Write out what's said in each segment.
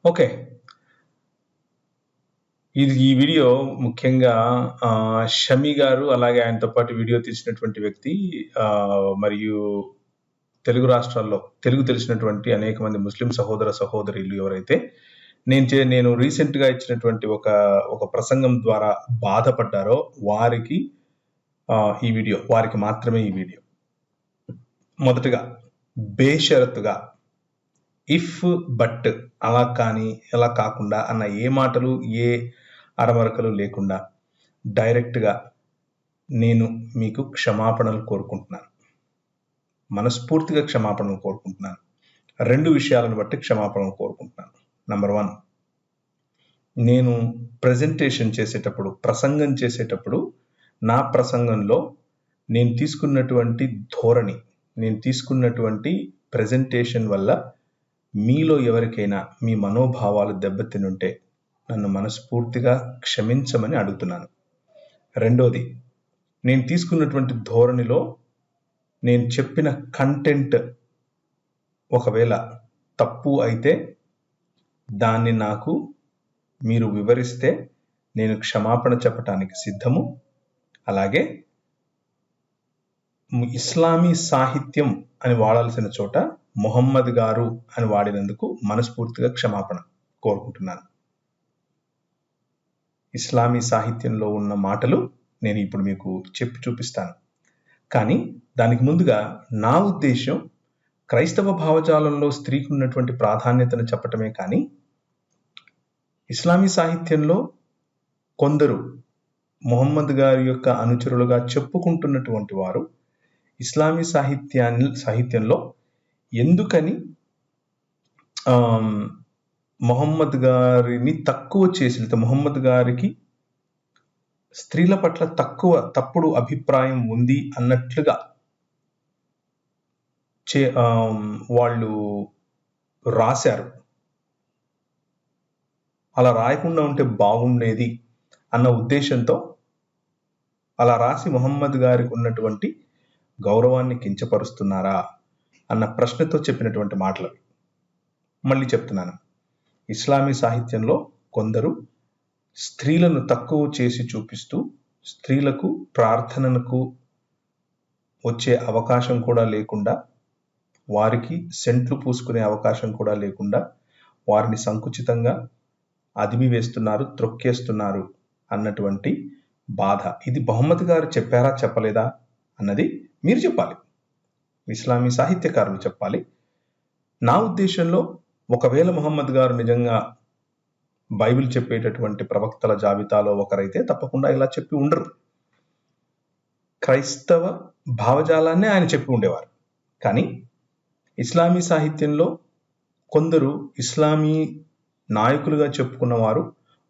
Okay. ఈ video ముఖ్యంగా షమి గారు, అలాగే ఆయనతో పాటు వీడియో తీసినటువంటి వ్యక్తి మరియు తెలుగు రాష్ట్రాల్లో తెలుగు తెలిసినటువంటి అనేక మంది ముస్లిం సహోదర సహోదరులు ఎవరైతే నేను రీసెంట్గా ఇచ్చినటువంటి ఒక ప్రసంగం ద్వారా బాధపడ్డారో వారికి ఈ వీడియో, వారికి మాత్రమే ఈ వీడియో. మొదటగా బేషరతుగా ఇఫ్ బట్ అలా కానీ ఎలా కాకుండా అన్న ఏ మాటలు ఏ అరమరకలు లేకుండా డైరెక్ట్గా నేను మీకు క్షమాపణలు కోరుకుంటున్నాను, మనస్ఫూర్తిగా క్షమాపణలు కోరుకుంటున్నాను. 2 విషయాలను బట్టి క్షమాపణలు కోరుకుంటున్నాను. నంబర్ 1, నేను ప్రజెంటేషన్ చేసేటప్పుడు, ప్రసంగం చేసేటప్పుడు నా ప్రసంగంలో నేను తీసుకున్నటువంటి ధోరణి, నేను తీసుకున్నటువంటి ప్రజెంటేషన్ వల్ల మీలో ఎవరికైనా మీ మనోభావాలు దెబ్బతినుంటే నన్ను మనస్ఫూర్తిగా క్షమించమని అడుగుతున్నాను. 2వది, నేను తీసుకున్నటువంటి ధోరణిలో నేను చెప్పిన కంటెంట్ ఒకవేళ తప్పు అయితే దాన్ని నాకు మీరు వివరిస్తే నేను క్షమాపణ చెప్పటానికి సిద్ధము. అలాగే ఇస్లామీ సాహిత్యం అని వాడాల్సిన చోట మొహమ్మద్ గారు అని వాడినందుకు మనస్ఫూర్తిగా క్షమాపణ కోరుకుంటున్నాను. ఇస్లామీ సాహిత్యంలో ఉన్న మాటలు నేను ఇప్పుడు మీకు చెప్పి చూపిస్తాను. కానీ దానికి ముందుగా నా ఉద్దేశం క్రైస్తవ భావజాలంలో స్త్రీకి ఉన్నటువంటి ప్రాధాన్యతను చెప్పటమే కానీ ఇస్లామీ సాహిత్యంలో కొందరు మొహమ్మద్ గారి యొక్క అనుచరులుగా చెప్పుకుంటున్నటువంటి వారు ఇస్లామీ సాహిత్యంలో ఎందుకని మొహమ్మద్ గారిని తక్కువ చేసి, మొహమ్మద్ గారికి స్త్రీల పట్ల తప్పుడు అభిప్రాయం ఉంది అన్నట్లుగా వాళ్ళు రాశారు. అలా రాయకుండా ఉంటే బాగుండేది అన్న ఉద్దేశంతో అలా రాసి మొహమ్మద్ గారికి ఉన్నటువంటి గౌరవాన్ని కించపరుస్తున్నారా అన్న ప్రశ్నతో చెప్పినటువంటి మాటలు. మళ్ళీ చెప్తున్నాను, ఇస్లామీ సాహిత్యంలో కొందరు స్త్రీలను తక్కువ చేసి చూపిస్తూ స్త్రీలకు ప్రార్థనలకు వచ్చే అవకాశం కూడా లేకుండా, వారికి సెంట్లు పూసుకునే అవకాశం కూడా లేకుండా వారిని సంకుచితంగా అదిమి వేస్తున్నారు, త్రొక్కేస్తున్నారు అన్నటువంటి బాధ. ఇది మొహమ్మద్ గారు చెప్పారా చెప్పలేదా అన్నది మీరు చెప్పాలి, ఇస్లామీ సాహిత్యకారులు చెప్పాలి. నా ఉద్దేశంలో ఒకవేళ మొహమ్మద్ గారు నిజంగా బైబిల్ చెప్పేటటువంటి ప్రవక్తల జాబితాలో ఒకరైతే తప్పకుండా ఇలా చెప్పి ఉండరు. క్రైస్తవ భావజాలాన్నే ఆయన చెప్పి ఉండేవారు. కానీ ఇస్లామీ సాహిత్యంలో కొందరు ఇస్లామీ నాయకులుగా చెప్పుకున్నవారు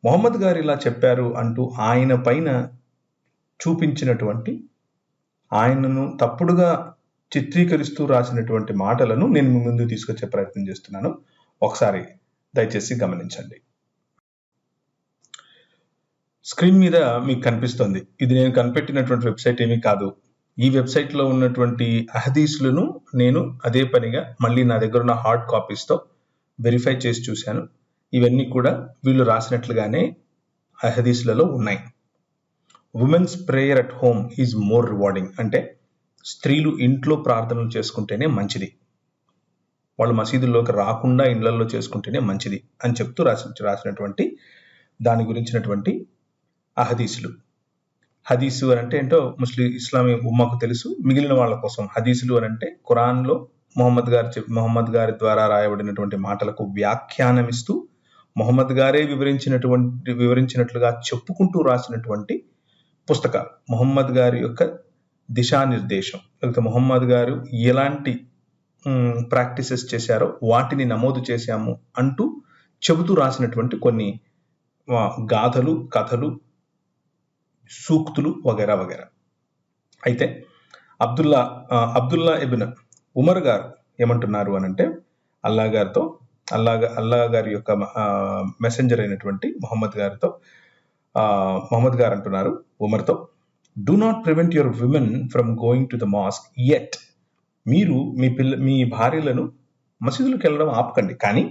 మొహమ్మద్ గారు ఇలా చెప్పారు అంటూ ఆయన పైన చూపించినటువంటి, ఆయనను తప్పుడుగా చిత్రీకరిస్తూ రాసినటువంటి మాటలను నేను మీ ముందు తీసుకొచ్చే ప్రయత్నం చేస్తున్నాను. ఒకసారి దయచేసి గమనించండి. స్క్రీన్ మీద మీకు కనిపిస్తుంది, ఇది నేను కనిపెట్టినటువంటి వెబ్సైట్ ఏమీ కాదు. ఈ వెబ్సైట్లో ఉన్నటువంటి అహదీసులను నేను అదే పనిగా మళ్ళీ నా దగ్గర ఉన్న హార్డ్ కాపీస్తో వెరిఫై చేసి చూశాను. ఇవన్నీ కూడా వీళ్ళు రాసినట్లుగానే అహదీసులలో ఉన్నాయి. Women's prayer at home is more rewarding, అంటే స్త్రీలు ఇంట్లో ప్రార్థనలు చేసుకుంటేనే మంచిది, వాళ్ళు మసీదుల్లోకి రాకుండా ఇళ్లలో చేసుకుంటేనే మంచిది అని చెప్తూ రాసినటువంటి దాని గురించినటువంటి అహదీసులు. హదీసు అని అంటే ఏంటో ఇస్లామీ ఉమ్మకు తెలుసు, మిగిలిన వాళ్ళ కోసం హదీసులు అని అంటే ఖురాన్లో మొహమ్మద్ గారి ద్వారా రాయబడినటువంటి మాటలకు వ్యాఖ్యానమిస్తూ మొహమ్మద్ గారే వివరించినట్లుగా చెప్పుకుంటూ రాసినటువంటి పుస్తకాలు. మొహమ్మద్ గారి యొక్క దిశానిర్దేశం, లేకపోతే మొహమ్మద్ గారు ఎలాంటి ప్రాక్టీసెస్ చేశారో వాటిని నమోదు చేశాము అంటూ చెబుతూ రాసినటువంటి కొన్ని గాథలు, కథలు, సూక్తులు వగైరా వగైరా. అయితే అబ్దుల్లా ఇబ్న్ ఉమర్ గారు ఏమంటున్నారు అని అంటే, అల్లా గారి యొక్క మెసెంజర్ అయినటువంటి మొహమ్మద్ గారు అంటున్నారు ఉమర్తో, do not prevent your women from going to the mosque yet. మీరు మీ భార్యలను మసీదులకు వెళ్ళడం ఆపకండి, కానీ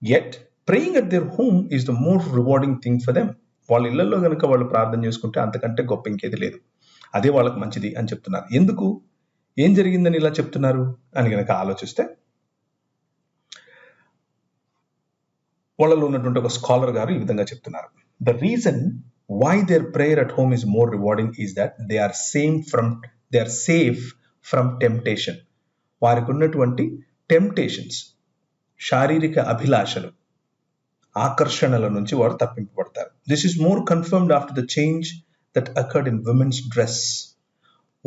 yet praying at their home is the more rewarding thing for them. వాళ్ళ ఇళ్లలో కనుక వాళ్ళు ప్రార్థన చేసుకుంటే అంతకంటే గొప్ప ఇంకేది లేదు, అదే వాళ్ళకి మంచిది అని చెప్తున్నారు. ఎందుకు, ఏం జరిగిందని ఇలా చెప్తున్నారు అని కనుక ఆలోచిస్తే, వాళ్ళలో ఉన్నటువంటి ఒక స్కాలర్ గారు ఈ విధంగా చెప్తున్నారు. The reason why their prayer at home is more rewarding is that they are safe from temptation. వారికి ఉన్నటువంటి టెంప్టేషన్స్, శారీరక అభిలాషలు, ఆకర్షణల నుంచి వారు తప్పింపబడతారు. This is more confirmed after the change that occurred in women's dress.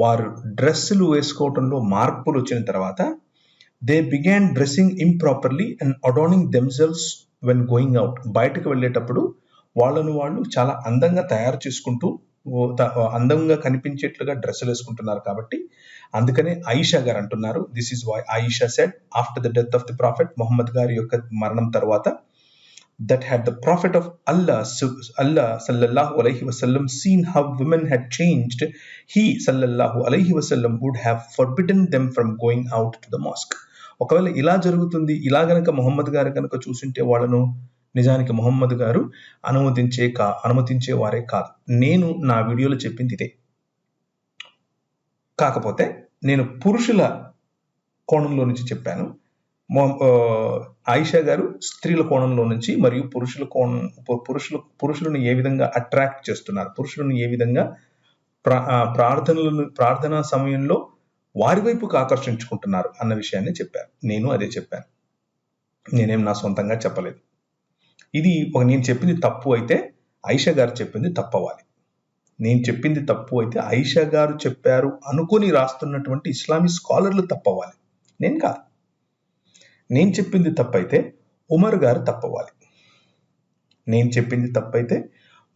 వారు డ్రెస్సులు వేసుకోవడంలో మార్పులు వచ్చిన తర్వాత they began dressing improperly and adorning themselves when going out. బయటకు వెళ్ళేటప్పుడు వాళ్ళను వాళ్ళు చాలా అందంగా తయారు చేసుకుంటూ అందంగా కనిపించేట్లుగా డ్రెస్సులు వేసుకుంటున్నారు. కాబట్టి అందుకనే ఆయిషా గారు అంటున్నారు, this is why Aisha said after the death of the prophet, Muhammad గారి యొక్క మరణం తర్వాత, that had the prophet of Allah sallallahu alaihi wasallam seen how women had changed, he sallallahu alaihi wasallam would have forbidden them from going out to the mosque. ఒకవేళ ఇలా జరుగుతుంది, ఇలా గనక మొహమ్మద్ గారు కనుక చూసింటే వాళ్ళను నిజానికి మొహమ్మద్ గారు అనుమతించేవారే కాదు. నేను నా వీడియోలో చెప్పింది ఇదే. కాకపోతే నేను పురుషుల కోణంలో నుంచి చెప్పాను, ఆయిషా గారు స్త్రీల కోణంలో నుంచి, మరియు పురుషులను ఏ విధంగా అట్రాక్ట్ చేస్తున్నారు, పురుషులను ఏ విధంగా ప్రార్థనా సమయంలో వారి వైపుకు ఆకర్షించుకుంటున్నారు అన్న విషయాన్ని చెప్పారు. నేను అదే చెప్పాను, నేనేం నా సొంతంగా చెప్పలేదు. ఇది నేను చెప్పింది తప్పు అయితే ఆయిషా గారు చెప్పింది తప్పు అవ్వాలి. నేను చెప్పింది తప్పు అయితే ఆయిషా గారు చెప్పారు అనుకుని రాస్తున్నటువంటి ఇస్లామీ స్కాలర్లు తప్పవ్వాలి, నేను కాదు. నేను చెప్పింది తప్పైతే ఉమర్ గారు తప్పవ్వాలి. నేను చెప్పింది తప్పైతే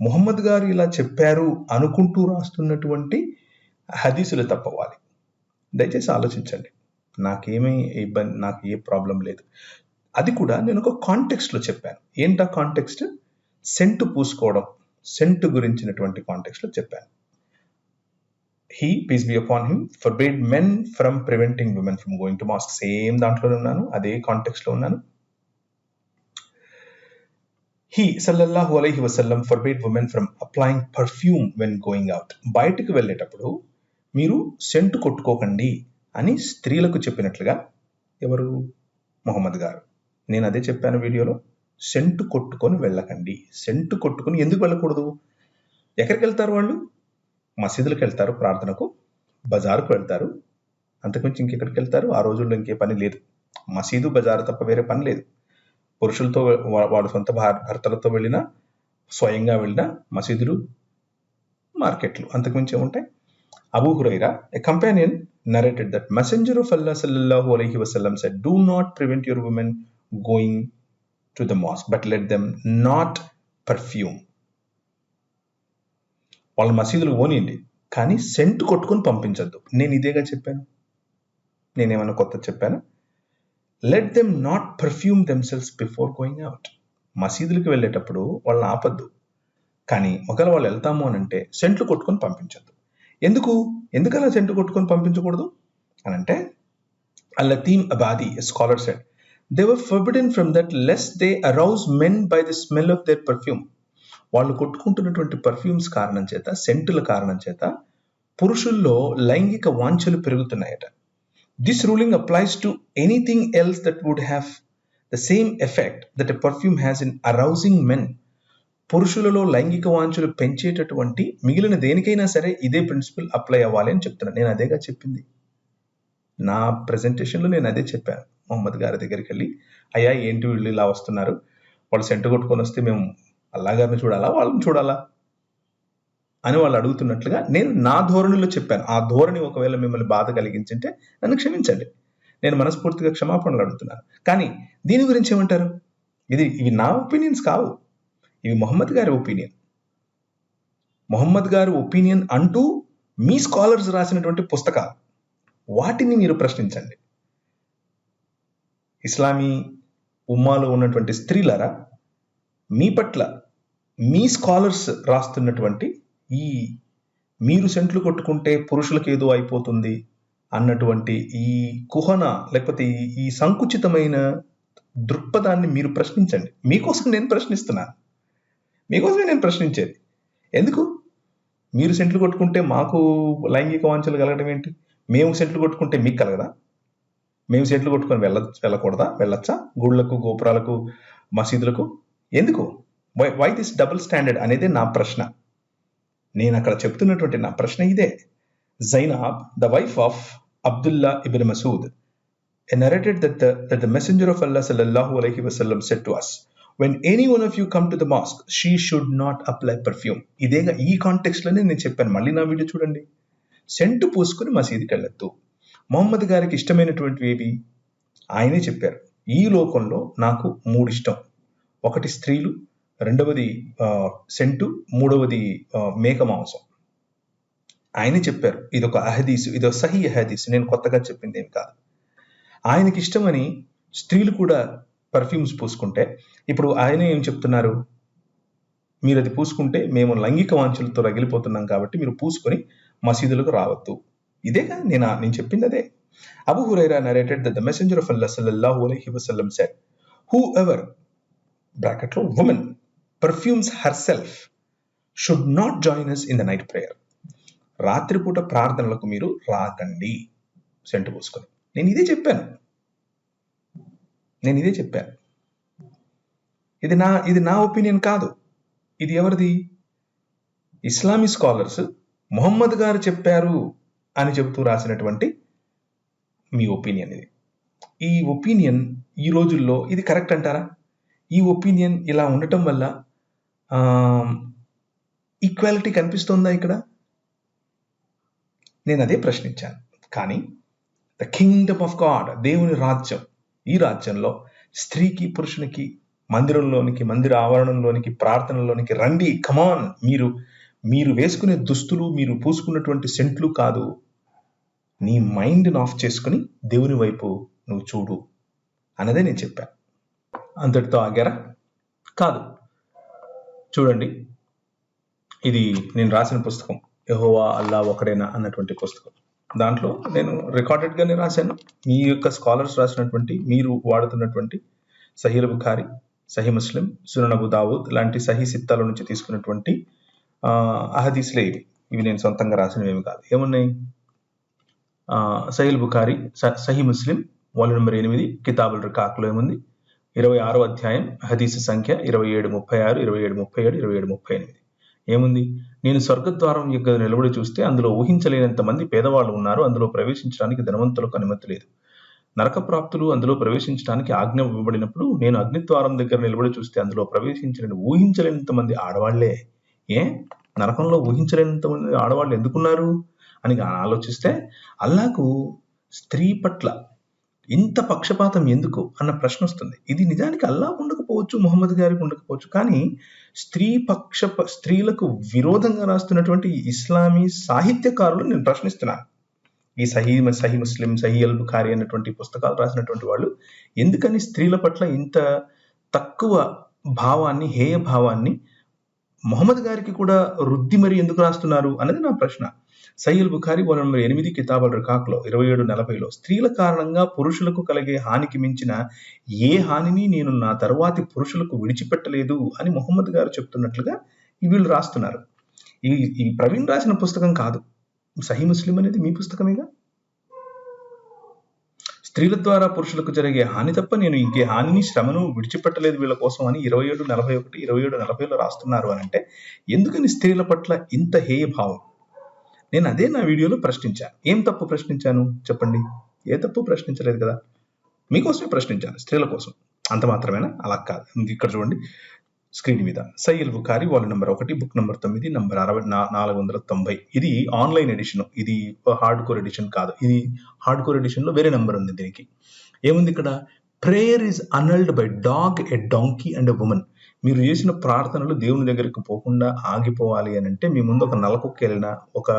ముహమ్మద్ గారు ఇలా చెప్పారు అనుకుంటూ రాస్తున్నటువంటి హదీసులు తప్పవ్వాలి. దయచేసి ఆలోచించండి. నాకేమీ ఇబ్బంది, నాకు ఏ ప్రాబ్లం లేదు. అది కూడా నేను ఒక కాంటెక్స్ట్లో చెప్పాను. ఏంటా కాంటెక్స్ట్? సెంటు పూసుకోవడం, సెంటు గురించినటువంటి కాంటెక్స్ట్లో చెప్పాను. He, peace be upon him, forbade men from preventing women from going to mosque. Same దాంట్లోనే ఉన్నాను, అదే కాంటెక్స్ట్ లో ఉన్నాను. He sallallahu alaihi wasallam forbade women from applying perfume when going out. బయటికి వెళ్ళేటప్పుడు మీరు సెంటు కొట్టుకోకండి అని స్త్రీలకు చెప్పినట్లుగా ఎవరు? మొహమ్మద్ గారు. నేను అదే చెప్పాను వీడియోలో, సెంటు కొట్టుకొని వెళ్ళకండి. సెంటు కొట్టుకొని ఎందుకు వెళ్ళకూడదు? ఎక్కడికి వెళ్తారు వాళ్ళు? మసీదులకు వెళ్తారు ప్రార్థనకు, బజారుకు వెళ్తారు, అంతకుమించి ఇంకెక్కడికి వెళ్తారు? ఆ రోజుల్లో ఇంకే పని లేదు, మసీదు బజారు తప్ప వేరే పని లేదు. పురుషులతో వాళ్ళ సొంత భర్తలతో వెళ్ళినా, స్వయంగా వెళ్ళినా మసీదులు, మార్కెట్లు, అంతకుమించి ఏముంటాయి? Abu Hurairah, a companion, narrated that Messenger of Allah sallallahu alaihi wasallam said, do not prevent your women going to the mosque, but let them not perfume. వాళ్ళ మసీదులు పోనీయండి, కానీ సెంటు కొట్టుకొని పంపించద్దు. నేను ఇదేగా చెప్పాను, నేనేమైనా కొత్త చెప్పాను? Let them not perfume themselves before going out. మసీదులకు వెళ్ళేటప్పుడు వాళ్ళని ఆపద్దు, కానీ ఒకవేళ వాళ్ళు వెళ్తాము అని అంటే సెంట్లు కొట్టుకొని పంపించద్దు. ఎందుకు అలా సెంటు కొట్టుకొని పంపించకూడదు అని అంటే, అల్-లతీమ్ అబాది, scholar said, they were forbidden from that lest they arouse men by the smell of their perfume. వాళ్ళు కొట్టుకుంటున్నటువంటి పర్ఫ్యూమ్స్ కారణం చేత, సెంటుల కారణం చేత పురుషుల్లో లైంగిక వాంఛలు పెరుగుతున్నాయట. This ruling applies to anything else that would have the same effect that a perfume has in arousing men. పురుషులలో లైంగిక వాంఛలు పెంచేటటువంటి మిగిలిన దేనికైనా సరే ఇదే ప్రిన్సిపల్ అప్లై అవ్వాలి అని చెప్తున్నాను. నేను అదేగా చెప్పింది, నా ప్రెజెంటేషన్లో నేను అదే చెప్పాను. మొహమ్మద్ గారి దగ్గరికి వెళ్ళి, అయ్యా ఏంటి వీళ్ళు ఇలా వస్తున్నారు, వాళ్ళు సెంటు కొట్టుకొని వస్తే మేము అల్లా గారిని చూడాలా, వాళ్ళని చూడాలా అని వాళ్ళు అడుగుతున్నట్లుగా నేను నా ధోరణిలో చెప్పాను. ఆ ధోరణి ఒకవేళ మిమ్మల్ని బాధ కలిగించింటే నన్ను క్షమించండి, నేను మనస్ఫూర్తిగా క్షమాపణలు అడుగుతున్నాను. కానీ దీని గురించి ఏమంటారు? ఇవి నా ఒపీనియన్స్ కావు, ఇవి మొహమ్మద్ గారి ఒపీనియన్. మొహమ్మద్ గారి ఒపీనియన్ అంటూ మీ స్కాలర్స్ రాసినటువంటి పుస్తకాలు, వాటిని మీరు ప్రశ్నించండి. ఇస్లామీ ఉమ్మాలో ఉన్నటువంటి స్త్రీలారా, మీ పట్ల మీ స్కాలర్స్ రాస్తున్నటువంటి ఈ మీరు సెంట్లు కొట్టుకుంటే పురుషులకు ఏదో అయిపోతుంది అన్నటువంటి ఈ కుహన, లేకపోతే ఈ సంకుచితమైన దృక్పథాన్ని మీరు ప్రశ్నించండి. మీకోసం నేను ప్రశ్నిస్తున్నాను, మీకోసమే నేను ప్రశ్నించేది. ఎందుకు మీరు సెంట్లు కొట్టుకుంటే మాకు లైంగిక వాంఛలు కలగడం ఏంటి? మేము సెంట్లు కొట్టుకుంటే మీకు కలగదా? మేము సెంట్లు కొట్టుకొని వెళ్ళకూడదా? వెళ్ళొచ్చా గుళ్ళకు, గోపురాలకు, మసీదులకు? ఎందుకు? వై దిస్ డబుల్ స్టాండర్డ్ అనేది నా ప్రశ్న. నేను అక్కడ చెప్తున్నటువంటి నా ప్రశ్న ఇదే. Zainab, the wife of Abdullah ibn Masud, narrated that the Messenger of Allah sallallahu alaihi wasallam said to us, when any one of you come to the mosque, she should not apply perfume. ఇదేగా ఈ context లోనే నేను చెప్పాను. మళ్ళీ నా video చూడండి. Scent పూసుకుని మసీదుకి వెళ్ళొద్దు. మొహమ్మద్ గారికి ఇష్టమైనటువంటివి ఏవి ఆయనే చెప్పారు. ఈ లోకంలో నాకు 3 ఇష్టం. ఒకటి స్త్రీలు, రెండవది సెంటు, మూడవది మేక మాంసం. ఆయనే చెప్పారు. ఇదొక అహదీసు, ఇదో సహీ అహదీసు, నేను కొత్తగా చెప్పింది ఏమి కాదు. ఆయనకి ఇష్టమని స్త్రీలు కూడా పర్ఫ్యూమ్స్ పూసుకుంటే ఇప్పుడు ఆయన ఏం చెప్తున్నారు? మీరు అది పూసుకుంటే మేము లైంగిక వాంఛలతో రగిలిపోతున్నాం కాబట్టి మీరు పూసుకొని మసీదులకు రావద్దు. ఇదేగా నేను చెప్పింది అదే. Abu Hurairah narrated that the messenger of Allah sallallahu alaihi wasallam said, whoever bracket లో woman perfumes herself should not join us in the night prayer. రాత్రిపూట ప్రార్థనలకు మీరు రాకండి సెంటు పూసుకొని. నేను ఇదే చెప్పాను. ఇది నా ఒపీనియన్ కాదు. ఇది ఎవరిది? ఇస్లామీ స్కాలర్స్ మొహమ్మద్ గారు చెప్పారు అని చెబుతూ రాసినటువంటి మీ ఒపీనియన్ ఇది. ఈ ఒపీనియన్ ఈ రోజుల్లో ఇది కరెక్ట్ అంటారా? ఈ ఒపీనియన్ ఇలా ఉండటం వల్ల ఈక్వాలిటీ కనిపిస్తుందా ఇక్కడ? నేను అదే ప్రశ్నించాను. కానీ ద కింగ్డమ్ ఆఫ్ గాడ్, దేవుని రాజ్యం, ఈ రాజ్యంలో స్త్రీకి పురుషునికి మందిరంలోనికి, మందిర ఆవరణంలోనికి, ప్రార్థనలోనికి రండి, కమాన్. మీరు వేసుకునే దుస్తులు, మీరు పూసుకున్నటువంటి సెంట్లు కాదు, నీ మైండ్ని ఆఫ్ చేసుకుని దేవుని వైపు నువ్వు చూడు అన్నదే నేను చెప్పాను. అంతటితో ఆగారా? కాదు. చూడండి, ఇది నేను రాసిన పుస్తకం, యెహోవా అల్లా ఒకడేనా అన్నటువంటి పుస్తకం. దాంట్లో నేను రికార్డెడ్గానే రాశాను. మీ యొక్క స్కాలర్స్ రాసినటువంటి, మీరు వాడుతున్నటువంటి సహీల్ బుఖారి, సహీ ముస్లిం, సునన్ అబూ దావూద్ లాంటి సహీ సిత్తాల నుంచి తీసుకున్నటువంటి అహదీస్లే ఇవి నేను సొంతంగా రాసినవి ఏమి కాదు. ఏమున్నాయి? సహీల్ బుఖారి, సహీ ముస్లిం వాల్యూమ్ నెంబర్ 8 కితాబుల్ రికాక్లో ఏముంది? 26వ అధ్యాయం హదీసు సంఖ్య 2736, 2737, 2738 ఏముంది? నేను స్వర్గద్వారం యొక్క నిలబడి చూస్తే అందులో ఊహించలేనంత మంది పేదవాళ్ళు ఉన్నారు. అందులో ప్రవేశించడానికి ధనవంతులకు అనుమతి లేదు. నరకప్రాప్తులు అందులో ప్రవేశించడానికి ఆజ్ఞ ఇవ్వబడినప్పుడు నేను అగ్నిద్వారం దగ్గర నిలబడి చూస్తే అందులో ప్రవేశించలేని ఊహించలేనంత మంది ఆడవాళ్లే. నరకంలో ఊహించలేనంత మంది ఆడవాళ్ళు ఎందుకున్నారు అని ఆలోచిస్తే అల్లాకు స్త్రీ పట్ల ఇంత పక్షపాతం ఎందుకు అన్న ప్రశ్న వస్తుంది. ఇది నిజానికి అల్లా ఉండకపోవచ్చు, ముహమ్మద్ గారికి ఉండకపోవచ్చు, కానీ స్త్రీలకు విరోధంగా రాస్తున్నటువంటి ఇస్లామీ సాహిత్యకారులు నేను ప్రశ్నిస్తున్నాను. ఈ సహీ ముస్లిం, సహీ అల్ బుఖారి అన్నటువంటి పుస్తకాలు రాసినటువంటి వాళ్ళు ఎందుకని స్త్రీల పట్ల ఇంత తక్కువ భావాన్ని, హేయ భావాన్ని ముహమ్మద్ గారికి కూడా రుద్ది మరి ఎందుకు రాస్తున్నారు అన్నది నా ప్రశ్న. సహీ అల్ బుఖారి వాల్యూమ్ నెంబర్ 8 కితాబుల్ రికాక్లో 2740 స్త్రీల కారణంగా పురుషులకు కలిగే హానికి మించిన ఏ హానిని నేను నా తర్వాతి పురుషులకు విడిచిపెట్టలేదు అని ముహమ్మద్ గారు చెప్తున్నట్లుగా వీళ్ళు రాస్తున్నారు. ఈ ప్రవీణ్ రాసిన పుస్తకం కాదు. సహీ ముస్లిం అనేది మీ పుస్తకమేగా. స్త్రీల ద్వారా పురుషులకు జరిగే హాని తప్ప నేను ఇంకే హానిని, శ్రమను విడిచిపెట్టలేదు వీళ్ళ కోసం అని 2741, 2740లో రాస్తున్నారు అని అంటే ఎందుకని స్త్రీల పట్ల ఇంత హేయ భావం? నేను అదే నా వీడియోలో ప్రశ్నించాను. ఏం తప్పు ప్రశ్నించాను చెప్పండి? ఏ తప్పు ప్రశ్నించలేదు కదా. మీకోసమే ప్రశ్నించాను, స్త్రీల కోసం. అంత మాత్రమేనా? అలా కాదు. ఇక్కడ చూడండి స్క్రీన్ మీద, సహీ అల్ బుఖారి volume number 1, book number 9, number 490. ఇది ఆన్లైన్ ఎడిషన్, ఇది హార్డ్ కోర్ ఎడిషన్ కాదు. ఇది హార్డ్ కోర్ ఎడిషన్ లో వేరే నెంబర్ ఉంది. దీనికి ఏముంది ఇక్కడ? Prayer is annulled by dog, a donkey and a woman. మీరు చేసిన ప్రార్థనలు దేవుని దగ్గరికి పోకుండా ఆగిపోవాలి అని అంటే మీ ముందు ఒక నలకుక్క వెళ్ళినా, ఒక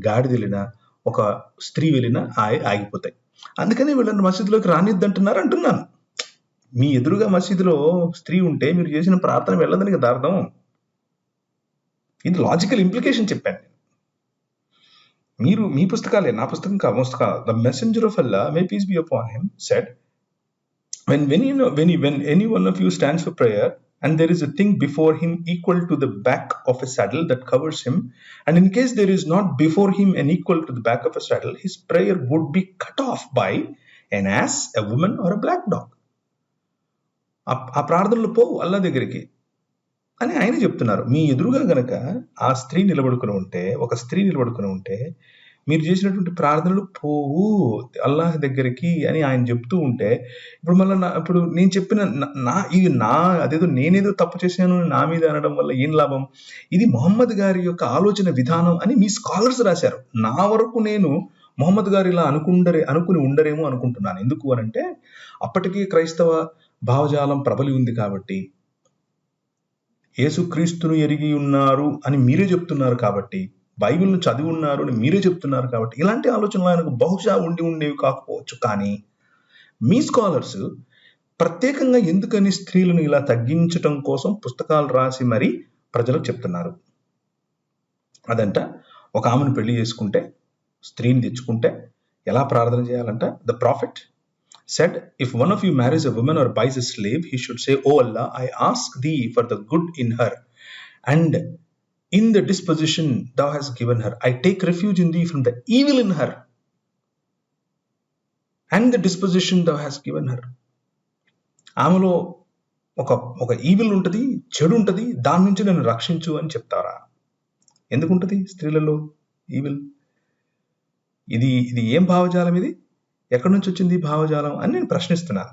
గాడిద వెళ్ళినా, ఒక స్త్రీ వెళ్ళినా ఆగిపోతాయి. అందుకని వీళ్ళని మసీదులోకి రానిద్దంటున్నారు అంటున్నాను. మీ ఎదురుగా మసీదులో స్త్రీ ఉంటే మీరు చేసిన ప్రార్థన వెళ్ళదని కదా అర్థం. ఇది లాజికల్ ఇంప్లికేషన్ చెప్పాను. మీరు మీ పుస్తకాలే, నా పుస్తకం కా పుస్తకాలు. The messenger of Allah, may peace be upon him, said, when any one of you stands for prayer and there is a thing before him equal to the back of a saddle that covers him, and in case there is not before him an equal to the back of a saddle, his prayer would be cut off by an ass, a woman, or a black dog. ఆ ప్రార్థనలు పోవు అల్లా దగ్గరికి అని ఆయన చెప్తున్నారు. మీ ఎదురుగా గనక ఆ స్త్రీ నిలబడుకుని ఉంటే, ఒక స్త్రీ నిలబడుకుని ఉంటే, మీరు చేసినటువంటి ప్రార్థనలు పోవు అల్లాహ్ దగ్గరికి అని ఆయన చెప్తూ ఉంటే, ఇప్పుడు మళ్ళీ ఇప్పుడు నేను చెప్పిన అదేదో నేనేదో తప్పు చేశాను నా మీద అనడం వల్ల ఏం లాభం? ఇది మొహమ్మద్ గారి యొక్క ఆలోచన విధానం అని మీ స్కాలర్స్ రాశారు. నా వరకు నేను మొహమ్మద్ గారు ఇలా అనుకుని ఉండరేమో అనుకుంటున్నాను. ఎందుకు అనంటే అప్పటికీ క్రైస్తవ భావజాలం ప్రబలి ఉంది కాబట్టి, యేసుక్రీస్తును ఎరిగి ఉన్నారు అని మీరే చెప్తున్నారు కాబట్టి, బైబిల్ను చదివి ఉన్నారు అని మీరే చెప్తున్నారు కాబట్టి, ఇలాంటి ఆలోచనలు ఆయనకు బహుశా ఉండేవి కాకపోవచ్చు. కానీ మీ స్కాలర్స్ ప్రత్యేకంగా ఎందుకని స్త్రీలను ఇలా తగ్గించటం కోసం పుస్తకాలు రాసి మరీ ప్రజలకు చెప్తున్నారు. అదంట, ఒక ఆమెను పెళ్లి చేసుకుంటే, స్త్రీని తెచ్చుకుంటే ఎలా ప్రార్థన చేయాలంట? The profit said, if one of you marries a woman or buys a slave, he should say, "O Allah, I ask thee for the good in her, and in the disposition thou hast given her. I take refuge in thee from the evil in her, and the disposition thou hast given her." ఆమెలో ఒక evil ఉంటుంది, చెడు ఉంటుంది, దాని నుంచి నన్ను రక్షించు అని చెప్తారా? ఎందుకుంటుంది స్త్రీలలో ఈవిల్? ఇది ఏం భావజాలం? ఇది ఎక్కడి నుంచి వచ్చింది ఈ భావజాలం అని నేను ప్రశ్నిస్తున్నాను.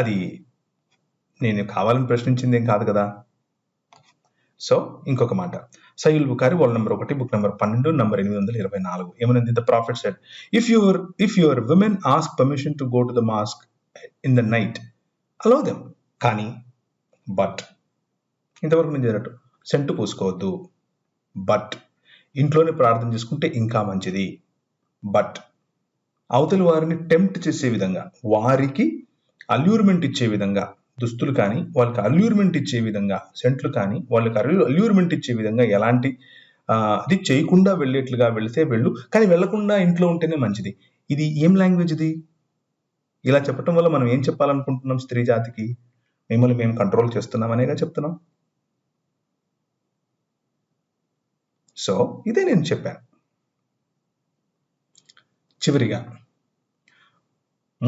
అది నేను కావాలని ప్రశ్నించింది ఏం కాదు కదా. సో ఇంకొక మాట, సహీహుల్ బుఖారీ vol number 1, book number 12, number 824 ఏమనంది? The prophet said, if your women ask permission to go to the mosque in the night, allow them. కానీ బట్ ఇంతవరకు నేను చేసినట్టు సెంటు పూసుకోవద్దు. బట్ ఇంట్లోనే ప్రార్థన చేసుకుంటే ఇంకా మంచిది. బట్ అవతలి వారిని టెంప్ట్ చేసే విధంగా, వారికి అల్యూర్మెంట్ ఇచ్చే విధంగా దుస్తులు కానీ, వాళ్ళకి అల్యూర్మెంట్ ఇచ్చే విధంగా సెంట్లు కానీ, వాళ్ళకి అల్యూర్మెంట్ ఇచ్చే విధంగా ఎలాంటి అది చేయకుండా వెళ్ళేట్లుగా వెళితే వెళ్ళు, కానీ వెళ్లకుండా ఇంట్లో ఉంటేనే మంచిది. ఇది ఏం లాంగ్వేజ్ ఇది? ఇలా చెప్పటం వల్ల మనం ఏం చెప్పాలనుకుంటున్నాం? స్త్రీ జాతికి మిమ్మల్ని మేము కంట్రోల్ చేస్తున్నాం అనేగా చెప్తున్నాం. సో ఇదే నేను చెప్పాను. చివరిగా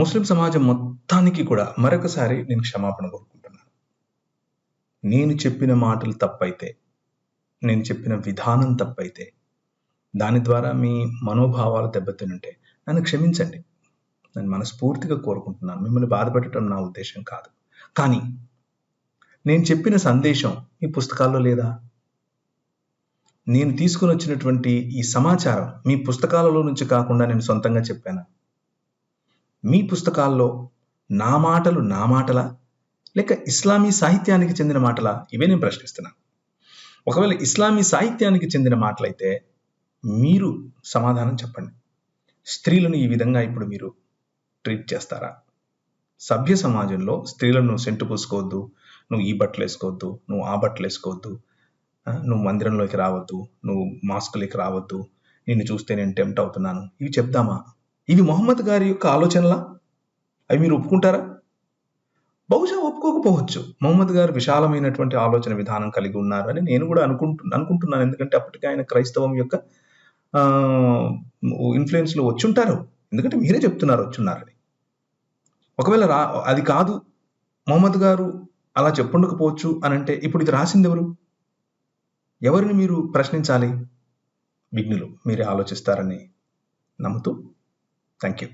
ముస్లిం సమాజం మొత్తానికి కూడా మరొకసారి నేను క్షమాపణ కోరుకుంటున్నాను. నేను చెప్పిన మాటలు తప్పైతే, నేను చెప్పిన విధానం తప్పైతే, దాని ద్వారా మీ మనోభావాలు దెబ్బతినుంటే నన్ను క్షమించండి. నేను మనస్ఫూర్తిగా కోరుకుంటున్నాను. మిమ్మల్ని బాధపెట్టడం నా ఉద్దేశం కాదు. కానీ నేను చెప్పిన సందేశం ఈ పుస్తకాల్లో లేదా? నేను తీసుకుని వచ్చినటువంటి ఈ సమాచారం మీ పుస్తకాలలో నుంచి కాకుండా నేను సొంతంగా చెప్పాను? మీ పుస్తకాల్లో నా మాటలా, లేక ఇస్లామీ సాహిత్యానికి చెందిన మాటలా? ఇవే నేను ప్రశ్నిస్తున్నాను. ఒకవేళ ఇస్లామీ సాహిత్యానికి చెందిన మాటలైతే మీరు సమాధానం చెప్పండి. స్త్రీలను ఈ విధంగా ఇప్పుడు మీరు ట్రీట్ చేస్తారా? సభ్య సమాజంలో స్త్రీలను సెంటు పూసుకోవద్దు, నువ్వు ఈ బట్టలు వేసుకోవద్దు, నువ్వు ఆ బట్టలు వేసుకోవద్దు, నువ్వు మందిరంలోకి రావద్దు, నువ్వు మాస్కులకి రావద్దు, నిన్ను చూస్తే నేను టెంప్ట్ అవుతున్నాను, ఇవి చెప్దామా? ఇవి మొహమ్మద్ గారి యొక్క ఆలోచనలా? అవి మీరు ఒప్పుకుంటారా? బహుశా ఒప్పుకోకపోవచ్చు. మొహమ్మద్ గారు విశాలమైనటువంటి ఆలోచన విధానం కలిగి ఉన్నారు అని నేను కూడా అనుకుంటున్నాను. ఎందుకంటే అప్పటికే ఆయన క్రైస్తవం యొక్క ఇన్ఫ్లుయెన్స్లో వచ్చుంటారు. ఎందుకంటే మీరే చెప్తున్నారు వచ్చున్నారని. ఒకవేళ అది కాదు, మొహమ్మద్ గారు అలా చెప్పుండకపోవచ్చు అని అంటే ఇప్పుడు ఇది రాసింది ఎవరు? ఎవరిని మీరు ప్రశ్నించాలి? విఘ్నులు. మీరే ఆలోచిస్తారని నమ్ముతూ థ్యాంక్ యూ.